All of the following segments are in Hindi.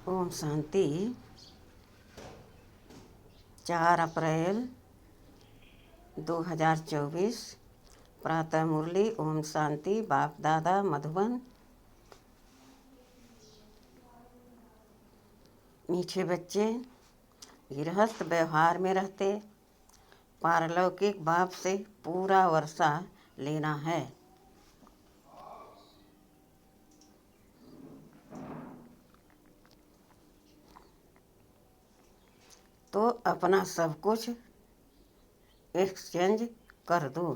ओम शांति। 4 अप्रैल 2024 प्रातः मुरली। ओम शांति। बाप दादा मधुबन। मीठे बच्चे, गृहस्थ व्यवहार में रहते पारलौकिक बाप से पूरा वर्षा लेना है। तो अपना सब कुछ एक्सचेंज कर दो।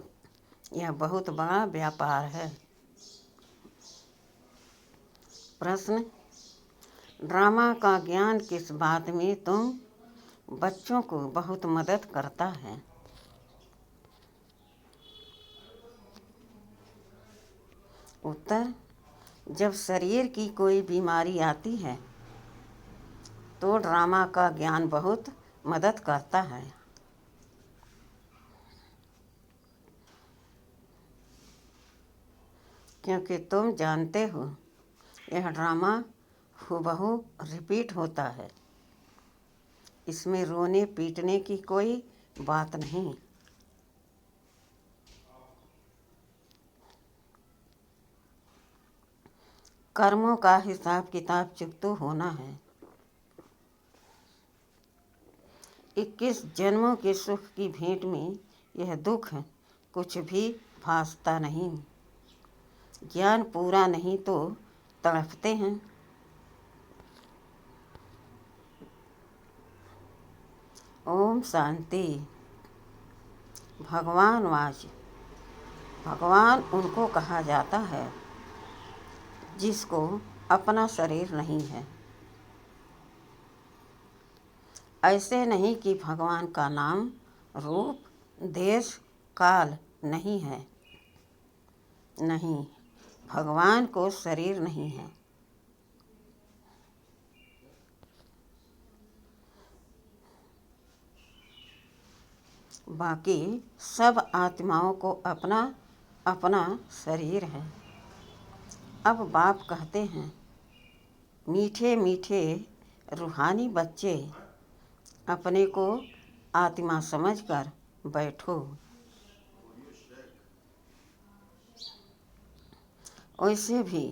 यह बहुत बड़ा व्यापार है। प्रश्न: ड्रामा का ज्ञान किस बात में तुम बच्चों को बहुत मदद करता है? उत्तर: जब शरीर की कोई बीमारी आती है तो ड्रामा का ज्ञान बहुत मदद करता है। क्योंकि तुम जानते हो यह ड्रामा हूबहू रिपीट होता है। इसमें रोने पीटने की कोई बात नहीं। कर्मों का हिसाब किताब चुकता होना है। 21 जन्मों के सुख की भेंट में यह दुख कुछ भी भासता नहीं। ज्ञान पूरा नहीं तो तड़पते हैं। ओम शांति। भगवान वाच: भगवान उनको कहा जाता है जिसको अपना शरीर नहीं है। ऐसे नहीं कि भगवान का नाम, रूप, देश, काल नहीं है। नहीं, भगवान को शरीर नहीं है। बाकी सब आत्माओं को अपना अपना शरीर है। अब बाप कहते हैं, मीठे मीठे रूहानी बच्चे, अपने को आत्मा समझकर बैठो। वैसे भी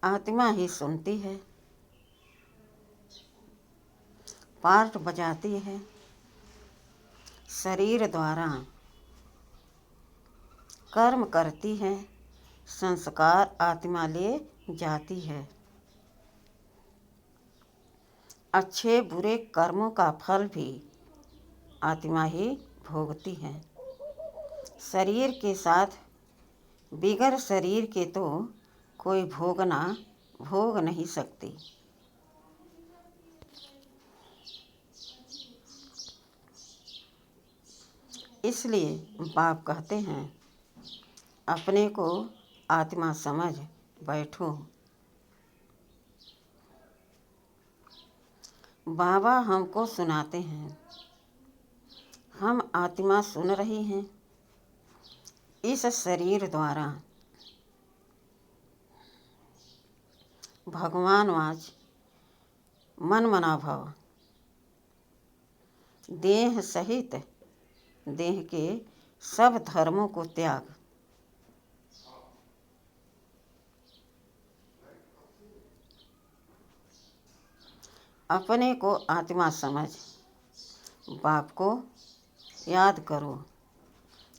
आत्मा ही सुनती है, पार्ट बजाती है। शरीर द्वारा कर्म करती है, संस्कार आत्मा ले जाती है। अच्छे बुरे कर्मों का फल भी आत्मा ही भोगती है। शरीर के साथ बिगर शरीर के तो कोई भोग नहीं सकती। इसलिए बाप कहते हैं, अपने को आत्मा समझ बैठो। बाबा हमको सुनाते हैं, हम आत्मा सुन रही हैं इस शरीर द्वारा। भगवान वाच: मन मना भव। देह सहित देह के सब धर्मों को त्याग। अपने को आत्मा समझ बाप को याद करो।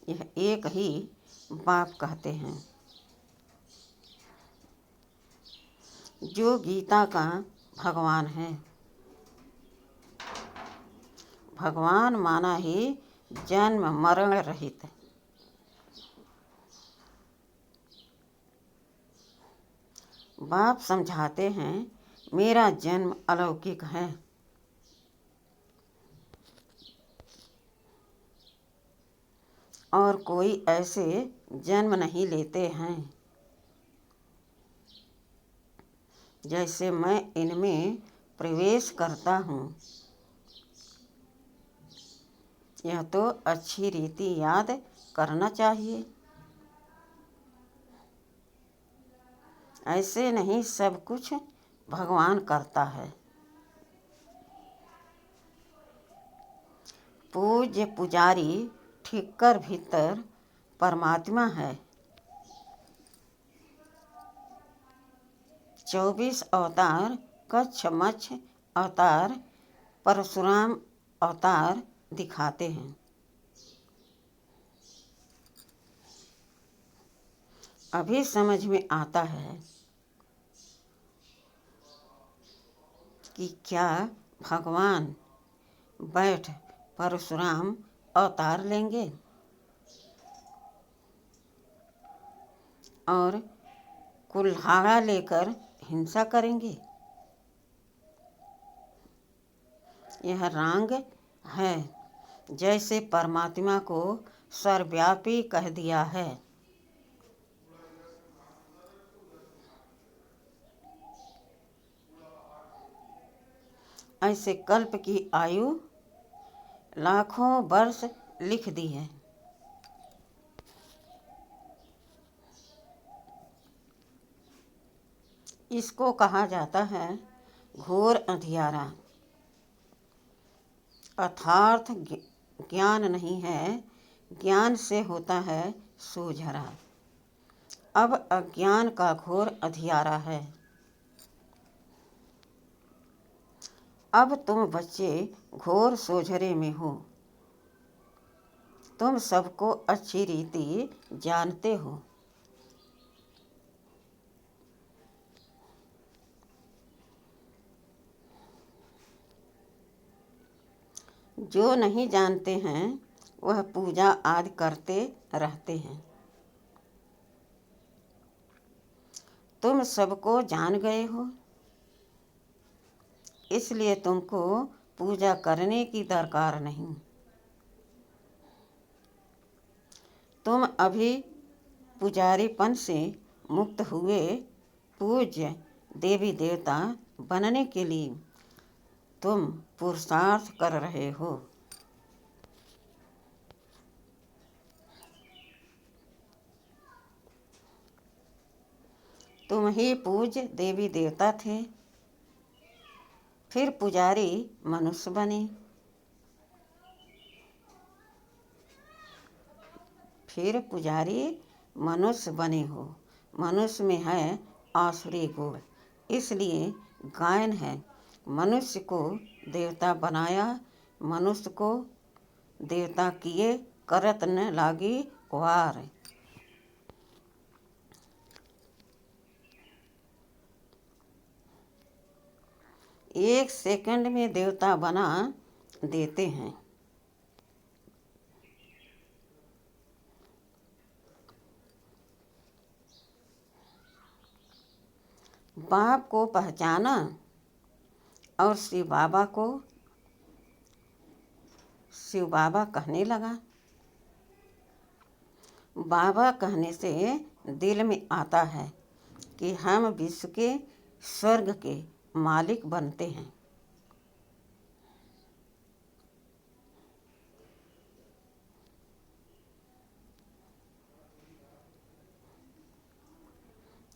यह एक ही बाप कहते हैं जो गीता का भगवान है। भगवान माना ही जन्म मरण रहित। बाप समझाते हैं, मेरा जन्म अलौकिक है। और कोई ऐसे जन्म नहीं लेते हैं जैसे मैं इनमें प्रवेश करता हूँ। यह तो अच्छी रीति याद करना चाहिए। ऐसे नहीं सब कुछ भगवान करता है। पूज्य पुजारी ठीकर भीतर परमात्मा है। 24 अवतार कच्छ मच्छ अवतार परशुराम अवतार दिखाते हैं। अभी समझ में आता है कि क्या भगवान बैठ परशुराम अवतार लेंगे और कुल्हाड़ा लेकर हिंसा करेंगे। यह रंग है जैसे परमात्मा को सर्वव्यापी कह दिया है। ऐसे कल्प की आयु लाखों वर्ष लिख दी है। इसको कहा जाता है घोर अंधियारा। अर्थात ज्ञान नहीं है, ज्ञान से होता है सोझरा। अब अज्ञान का घोर अंधियारा है। अब तुम बच्चे घोर सोझरे में हो। तुम सबको अच्छी रीति जानते हो। जो नहीं जानते हैं वह पूजा आदि करते रहते हैं। तुम सबको जान गए हो, इसलिए तुमको पूजा करने की दरकार नहीं। तुम अभी पुजारीपन से मुक्त हुए पूज्य देवी देवता बनने के लिए तुम पुरुषार्थ कर रहे हो। तुम ही पूज्य देवी देवता थे, फिर पुजारी मनुष्य बने, फिर पुजारी मनुष्य बने हो। मनुष्य में है आसुरी गुण, इसलिए गायन है मनुष्य को देवता बनाया, मनुष्य को देवता किए करत न लागी वार। एक सेकंड में देवता बना देते हैं। बाप को पहचाना और शिव बाबा कहने लगा। बाबा कहने से दिल में आता है कि हम विश्व के स्वर्ग के मालिक बनते हैं।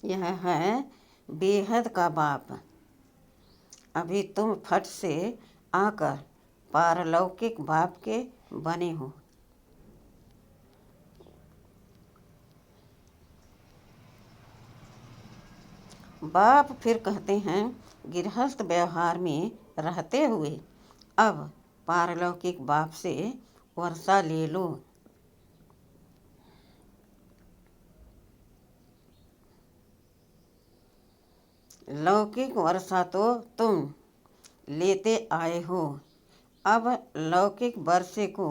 यह है बेहद का बाप। अभी तुम फट से आकर पारलौकिक बाप के बने हो। बाप फिर कहते हैं गृहस्थ व्यवहार में रहते हुए अब पारलौकिक बाप से वर्षा ले लो। लौकिक वर्षा तो तुम लेते आए हो, अब लौकिक वर्षे को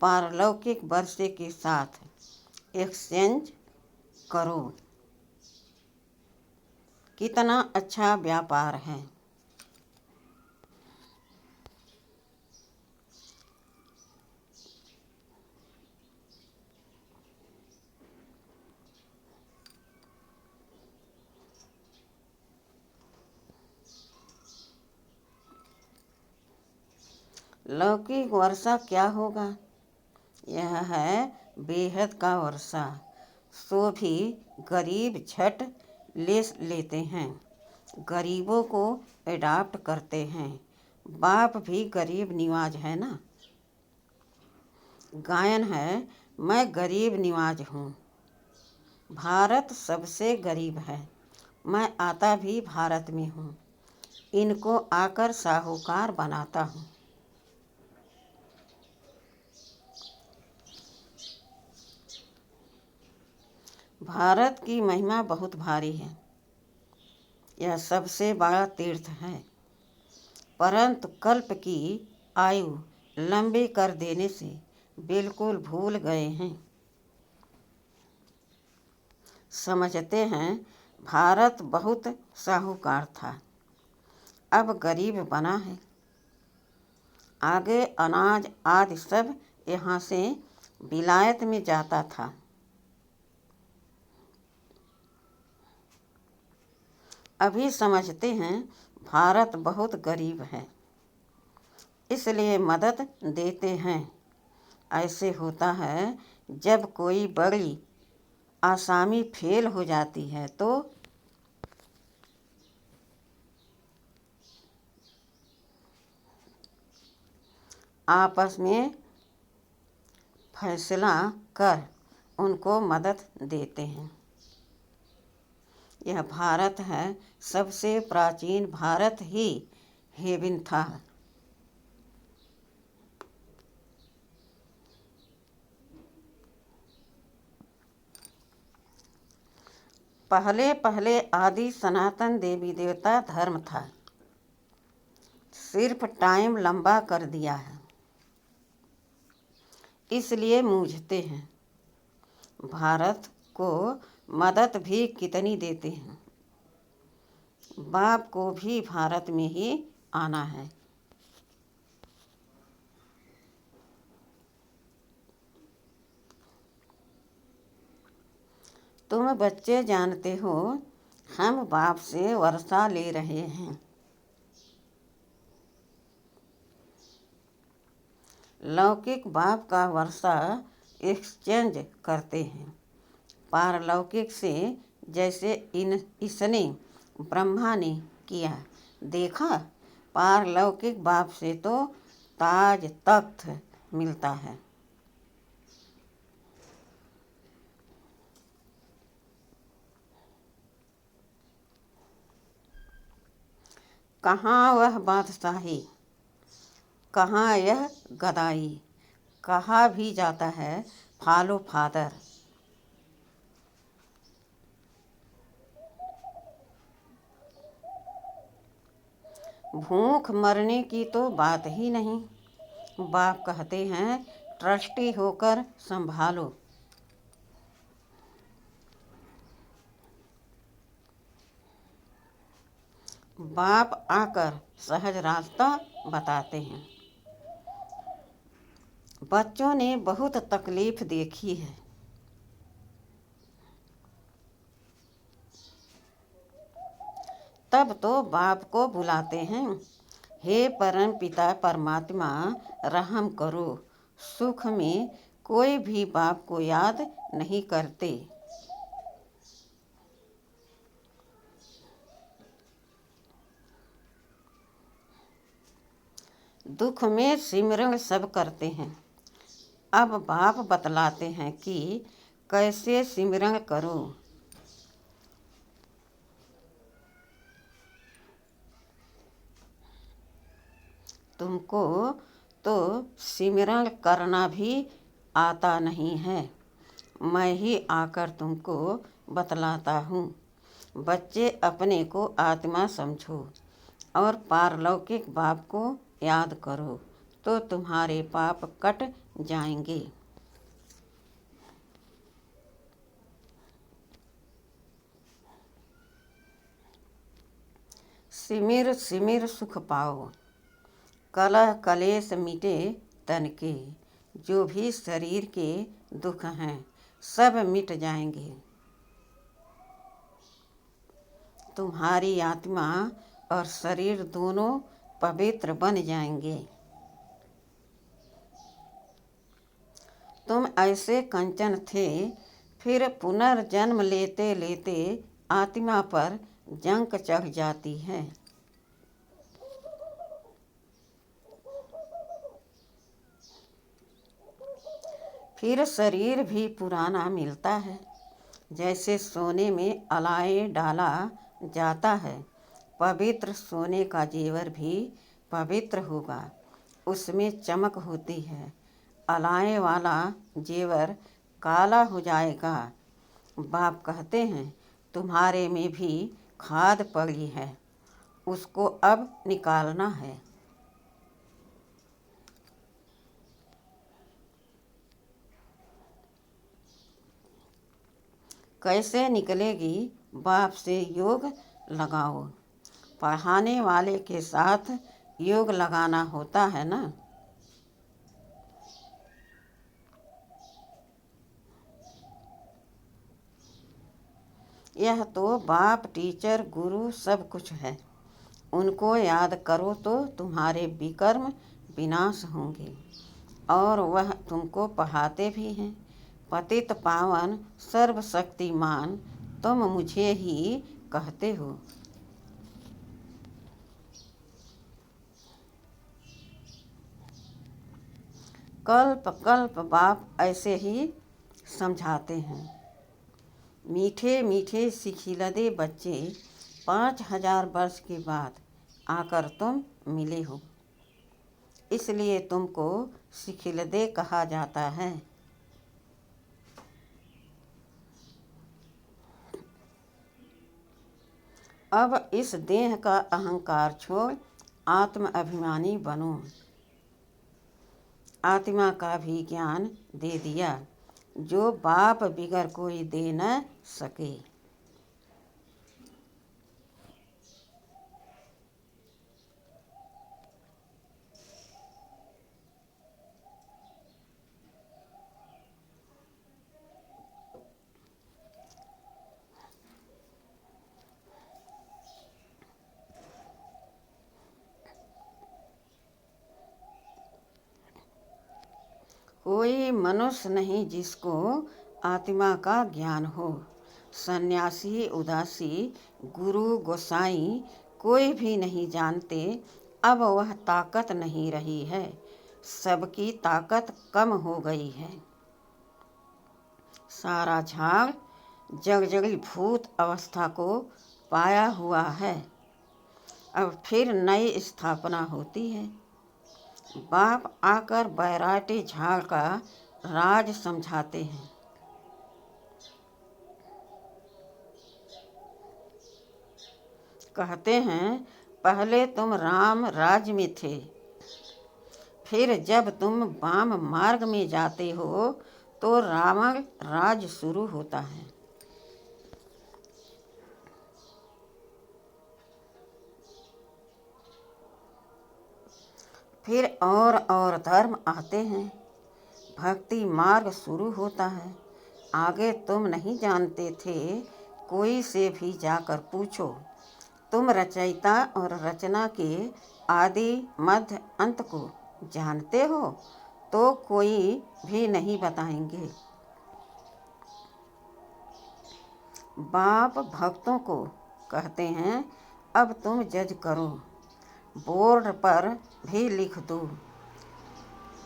पारलौकिक वर्षे के साथ एक्सचेंज करो। कितना अच्छा व्यापार है। लौकिक वर्षा क्या होगा? यह है बेहद का वर्षा। सो भी गरीब झट ले लेते हैं, गरीबों को एडाप्ट करते हैं। बाप भी गरीब निवाज है ना। गायन है, मैं गरीब निवाज हूँ। भारत सबसे गरीब है, मैं आता भी भारत में हूँ। इनको आकर साहूकार बनाता हूँ। भारत की महिमा बहुत भारी है, यह सबसे बड़ा तीर्थ है, परंतु कल्प की आयु लंबी कर देने से बिल्कुल भूल गए हैं। समझते हैं भारत बहुत साहूकार था, अब गरीब बना है। आगे अनाज आदि सब यहाँ से विलायत में जाता था। अभी समझते हैं भारत बहुत गरीब है, इसलिए मदद देते हैं। ऐसे होता है जब कोई बड़ी आसामी फेल हो जाती है तो आपस में फैसला कर उनको मदद देते हैं। यह भारत है, सबसे प्राचीन भारत ही हेबिन था। पहले पहले आदि सनातन देवी देवता धर्म था, सिर्फ टाइम लंबा कर दिया है, इसलिए मूझते हैं। भारत को मदद भी कितनी देते हैं। बाप को भी भारत में ही आना है। तुम बच्चे जानते हो हम बाप से वर्षा ले रहे हैं। लौकिक बाप का वर्षा एक्सचेंज करते हैं पारलौकिक से, जैसे इसने ब्रह्मा ने किया। देखा, पारलौकिक बाप से तो ताज तख्त मिलता है। कहाँ वह बादशाही, कहाँ यह गदाई, कहा भी जाता है फॉलो फादर। भूख मरने की तो बात ही नहीं। बाप कहते हैं ट्रस्टी होकर संभालो। बाप आकर सहज रास्ता बताते हैं। बच्चों ने बहुत तकलीफ देखी है, तब तो बाप को बुलाते हैं, हे परम पिता परमात्मा रहम करो। सुख में कोई भी बाप को याद नहीं करते। दुख में सिमरन सब करते हैं। अब बाप बतलाते हैं कि कैसे सिमरन करो। तुमको तो सिमरन करना भी आता नहीं है, मैं ही आकर तुमको बतलाता हूँ। बच्चे अपने को आत्मा समझो और पारलौकिक बाप को याद करो तो तुम्हारे पाप कट जाएंगे। सिमिर सिमिर सुख पाओ, कलह कलेश मिटे तन के। जो भी शरीर के दुख हैं सब मिट जाएंगे। तुम्हारी आत्मा और शरीर दोनों पवित्र बन जाएंगे। तुम ऐसे कंचन थे, फिर पुनर्जन्म लेते लेते आत्मा पर जंक चढ़ जाती है। फिर शरीर भी पुराना मिलता है। जैसे सोने में अलाए डाला जाता है, पवित्र सोने का जेवर भी पवित्र होगा, उसमें चमक होती है। अलाए वाला जेवर काला हो जाएगा। बाप कहते हैं, तुम्हारे में भी खाद पड़ी है, उसको अब निकालना है। कैसे निकलेगी? बाप से योग लगाओ। पढ़ाने वाले के साथ योग लगाना होता है ना। यह तो बाप, टीचर, गुरु सब कुछ है। उनको याद करो तो तुम्हारे विकर्म विनाश होंगे। और वह तुमको पढ़ाते भी हैं। पतित पावन सर्वशक्तिमान तुम मुझे ही कहते हो। कल्प कल्प बाप ऐसे ही समझाते हैं। मीठे मीठे सिखिलदे बच्चे 5000 वर्ष के बाद आकर तुम मिले हो, इसलिए तुमको सिखिलदे कहा जाता है। अब इस देह का अहंकार छोड़ आत्म अभिमानी बनो। आत्मा का भी ज्ञान दे दिया, जो बाप बिगर कोई दे न सके। कोई मनुष्य नहीं जिसको आत्मा का ज्ञान हो। सन्यासी, उदासी, गुरु, गोसाई कोई भी नहीं जानते। अब वह ताकत नहीं रही है, सबकी ताकत कम हो गई है। सारा झाड़ जगजगी भूत अवस्था को पाया हुआ है। अब फिर नई स्थापना होती है। बाप आकर बैराटे झाड़ का राज समझाते हैं। कहते हैं, पहले तुम राम राज्य में थे, फिर जब तुम वाम मार्ग में जाते हो तो रावण राज शुरू होता है। फिर और धर्म आते हैं, भक्ति मार्ग शुरू होता है। आगे तुम नहीं जानते थे, कोई से भी जाकर पूछो। तुम रचयिता और रचना के आदि मध्य अंत को जानते हो तो कोई भी नहीं बताएंगे। बाप भक्तों को कहते हैं, अब तुम जज करो, बोर्ड पर भी लिख दो।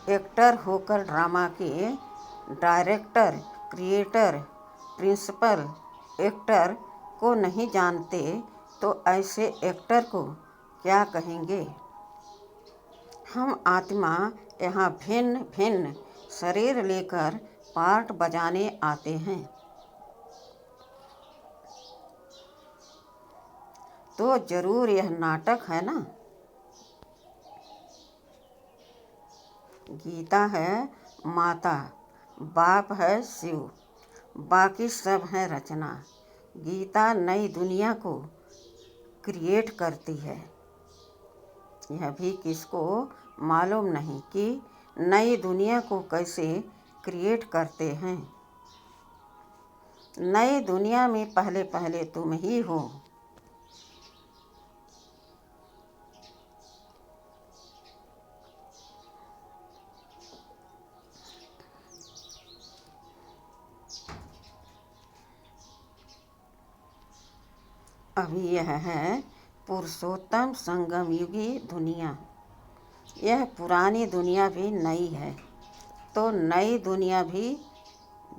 एक्टर होकर ड्रामा के डायरेक्टर, क्रिएटर, प्रिंसिपल एक्टर को नहीं जानते तो ऐसे एक्टर को क्या कहेंगे? हम आत्मा यहाँ भिन्न भिन्न शरीर लेकर पार्ट बजाने आते हैं। तो जरूर यह नाटक है ना। गीता है माता, बाप है शिव, बाकी सब है रचना। गीता नई दुनिया को क्रिएट करती है। यह भी किसको मालूम नहीं कि नई दुनिया को कैसे क्रिएट करते हैं। नई दुनिया में पहले पहले तुम ही हो। अभी यह है पुरुषोत्तम संगम युगी दुनिया। यह पुरानी दुनिया भी नई है। तो नई दुनिया भी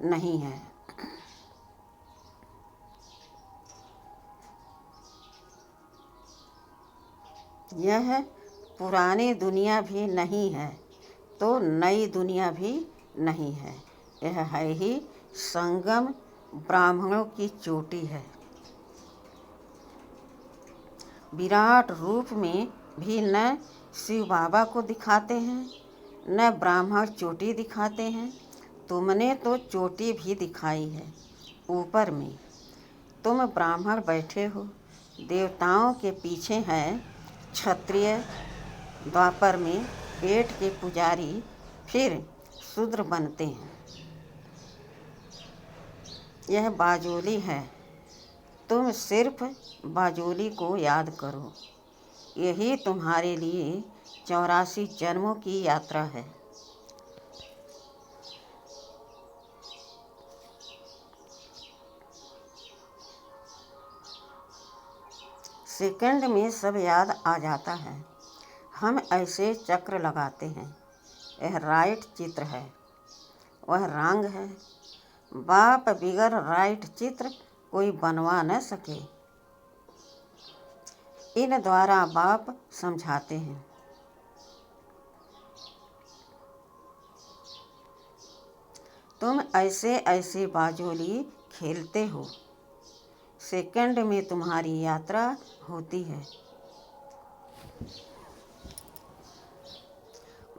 नहीं है। यह पुरानी दुनिया भी नहीं है तो नई दुनिया भी नहीं है। यह है ही संगम ब्राह्मणों की चोटी है। विराट रूप में भी न शिव बाबा को दिखाते हैं न ब्राह्मण चोटी दिखाते हैं। तुमने तो चोटी भी दिखाई है ऊपर में। तुम ब्राह्मण बैठे हो, देवताओं के पीछे हैं क्षत्रिय, द्वापर में पेट के पुजारी, फिर शूद्र बनते हैं। यह बाजोली है, तुम सिर्फ बाजोली को याद करो। यही तुम्हारे लिए 84 जन्मों की यात्रा है। सेकंड में सब याद आ जाता है। हम ऐसे चक्र लगाते हैं। यह राइट चित्र है, वह रंग है। बाप बिगर राइट चित्र कोई बनवा न सके। इन द्वारा बाप समझाते हैं। तुम ऐसे ऐसे बाजोली खेलते हो। सेकंड में तुम्हारी यात्रा होती है।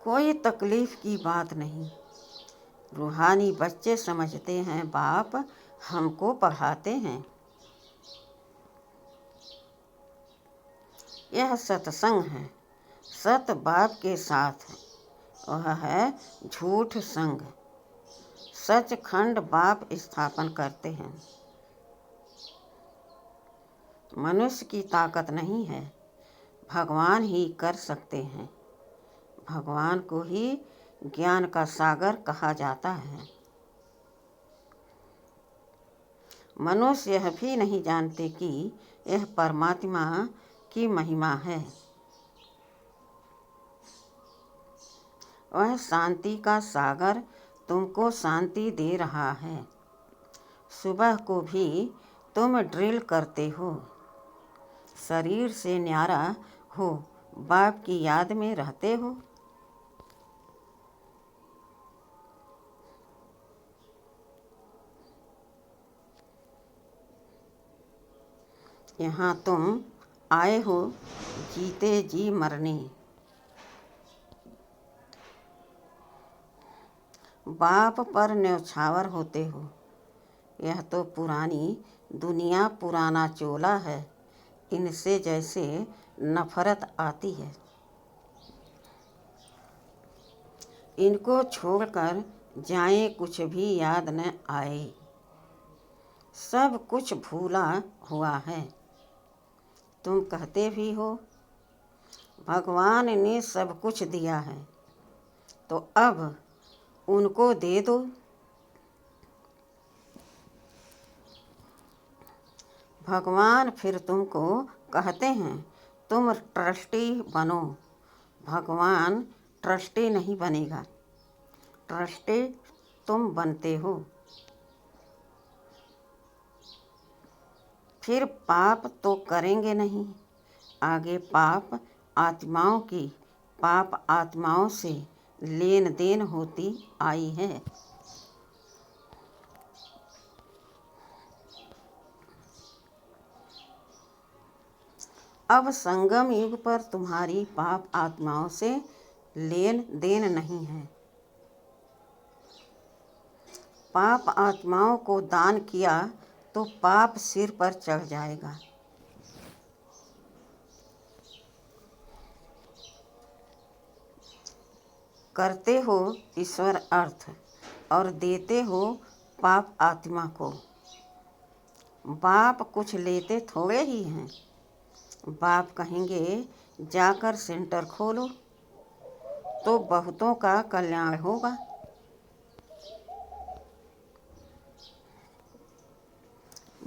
कोई तकलीफ की बात नहीं। रूहानी बच्चे समझते हैं बाप हमको पढ़ाते हैं। यह सत्संग है, सत बाप के साथ। वह है झूठ संग। सचखंड बाप स्थापन करते हैं। मनुष्य की ताकत नहीं है, भगवान ही कर सकते हैं। भगवान को ही ज्ञान का सागर कहा जाता है। मनुष्य यह भी नहीं जानते कि यह परमात्मा की महिमा है। वह शांति का सागर तुमको शांति दे रहा है। सुबह को भी तुम ड्रिल करते हो। शरीर से न्यारा हो, बाप की याद में रहते हो। यहाँ तुम आए हो जीते जी मरने। बाप पर न्यौछावर होते हो। यह तो पुरानी दुनिया, पुराना चोला है। इनसे जैसे नफरत आती है। इनको छोड़कर जाएं, कुछ भी याद न आए। सब कुछ भूला हुआ है। तुम कहते भी हो भगवान ने सब कुछ दिया है तो अब उनको दे दो। भगवान फिर तुमको कहते हैं तुम ट्रस्टी बनो। भगवान ट्रस्टी नहीं बनेगा, ट्रस्टी तुम बनते हो। फिर पाप तो करेंगे नहीं। आगे पाप आत्माओं से लेन देन होती आई है। अब संगम युग पर तुम्हारी पाप आत्माओं से लेन देन नहीं है। पाप आत्माओं को दान किया तो पाप सिर पर चढ़ जाएगा। करते हो ईश्वर अर्थ और देते हो पाप आत्मा को। बाप कुछ लेते थोड़े ही हैं। बाप कहेंगे जाकर सेंटर खोलो तो बहुतों का कल्याण होगा।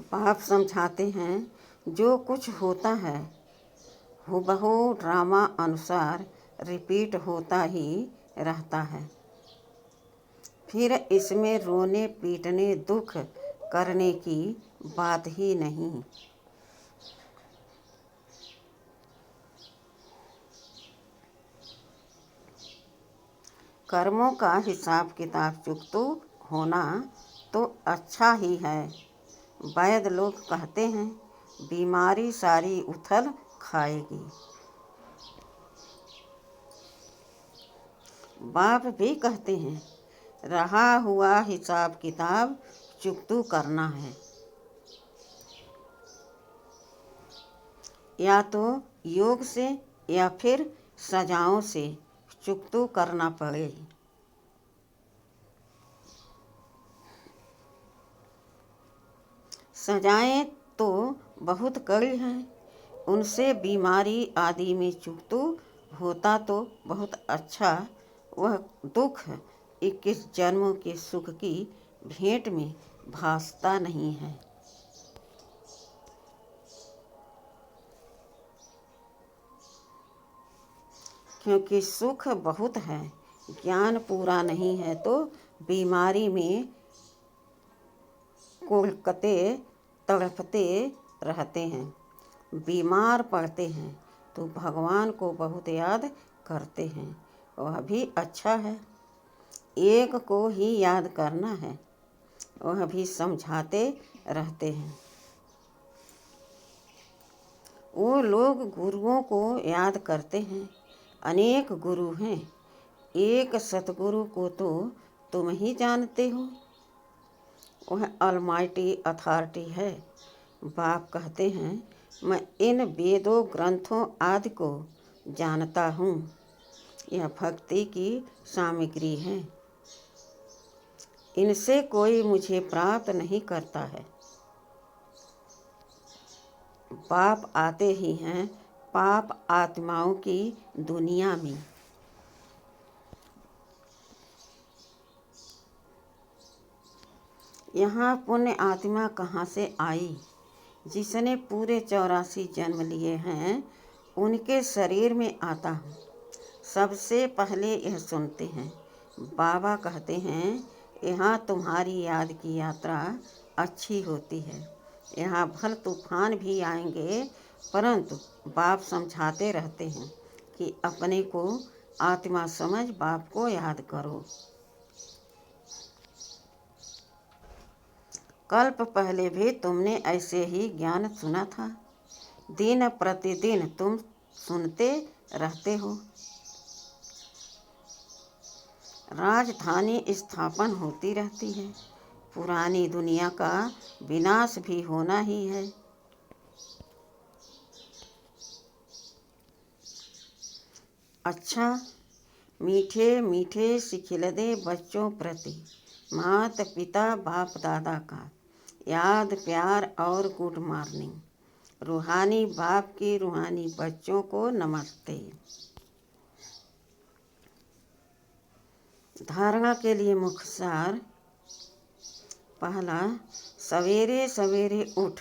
बाप समझाते हैं जो कुछ होता है हुबहू ड्रामा अनुसार रिपीट होता ही रहता है। फिर इसमें रोने पीटने दुख करने की बात ही नहीं। कर्मों का हिसाब किताब चुकता होना तो अच्छा ही है। वैद्य लोग कहते हैं बीमारी सारी उथल खाएगी। बाप भी कहते हैं रहा हुआ हिसाब किताब चुकता करना है, या तो योग से या फिर सजाओं से चुकता करना पड़े। सजाएं तो बहुत कड़ी हैं, उनसे बीमारी आदि में चुकता होता तो बहुत अच्छा। वह दुख 21 जन्मों के सुख की भेंट में भासता नहीं है। क्योंकि सुख बहुत है, ज्ञान पूरा नहीं है तो बीमारी में कुढ़कते तड़पते रहते हैं। बीमार पड़ते हैं तो भगवान को बहुत याद करते हैं, वह भी अच्छा है। एक को ही याद करना है, वह भी समझाते रहते हैं। वो लोग गुरुओं को याद करते हैं, अनेक गुरु हैं, एक सतगुरु को तो तुम ही जानते हो, वह ऑलमाइटी अथॉरिटी है। बाप कहते हैं मैं इन वेदों ग्रंथों आदि को जानता हूँ, यह भक्ति की सामग्री है, इनसे कोई मुझे प्राप्त नहीं करता है। बाप आते ही हैं पाप आत्माओं की दुनिया में। यहाँ पुण्य आत्मा कहाँ से आई? जिसने पूरे 84 जन्म लिए हैं उनके शरीर में आता हूँ। सबसे पहले यह सुनते हैं। बाबा कहते हैं यहाँ तुम्हारी याद की यात्रा अच्छी होती है, यहाँ भल तूफान भी आएंगे, परंतु बाप समझाते रहते हैं कि अपने को आत्मा समझ बाप को याद करो। कल्प पहले भी तुमने ऐसे ही ज्ञान सुना था, दिन प्रतिदिन तुम सुनते रहते हो। राजधानी स्थापन होती रहती है, पुरानी दुनिया का विनाश भी होना ही है। अच्छा, मीठे मीठे सिखिलदे बच्चों प्रति माता पिता बाप दादा का याद प्यार और गुड मॉर्निंग। रूहानी बाप के रूहानी बच्चों को नमस्ते। धारणा के लिए मुख्य सार। पहला, सवेरे सवेरे उठ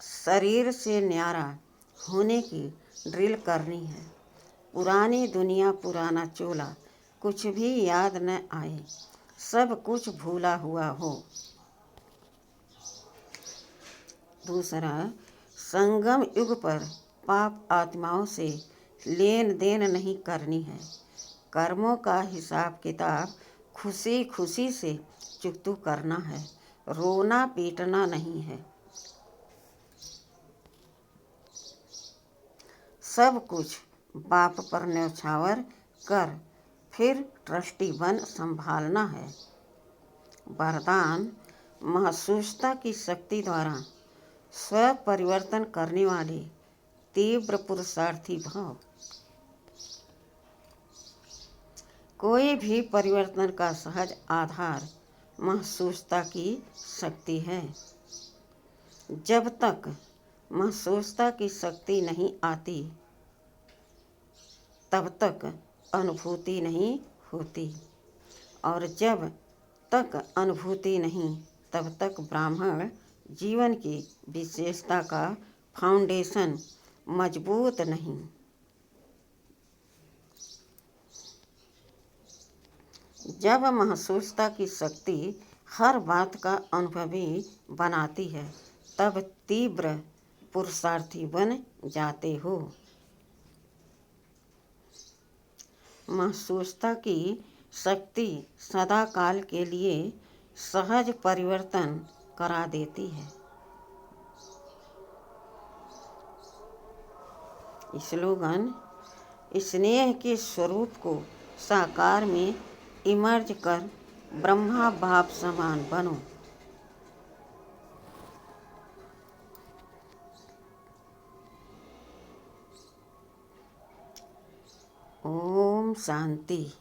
शरीर से न्यारा होने की ड्रिल करनी है। पुरानी दुनिया पुराना चोला कुछ भी याद न आए, सब कुछ भूला हुआ हो। दूसरा, संगम युग पर पाप आत्माओं से लेन देन नहीं करनी है। कर्मों का हिसाब किताब खुशी खुशी से चुकता करना है, रोना पीटना नहीं है। सब कुछ बाप पर न्यौछावर कर फिर ट्रस्टी बन संभालना है। वरदान, महसूसता की शक्ति द्वारा स्व परिवर्तन करने वाले तीव्र पुरुषार्थी भाव। कोई भी परिवर्तन का सहज आधार महसूसता की शक्ति है। जब तक महसूसता की शक्ति नहीं आती तब तक अनुभूति नहीं होती, और जब तक अनुभूति नहीं तब तक ब्राह्मण जीवन की विशेषता का फाउंडेशन मजबूत नहीं। जब महसूसता की शक्ति हर बात का अनुभवी बनाती है तब तीव्र पुरुषार्थी बन जाते हो। महसूसता की शक्ति सदा काल के लिए सहज परिवर्तन करा देती है। स्लोगन: स्नेह के स्वरूप को साकार में इमर्ज कर ब्रह्मा बाप समान बनो। ओम शांति।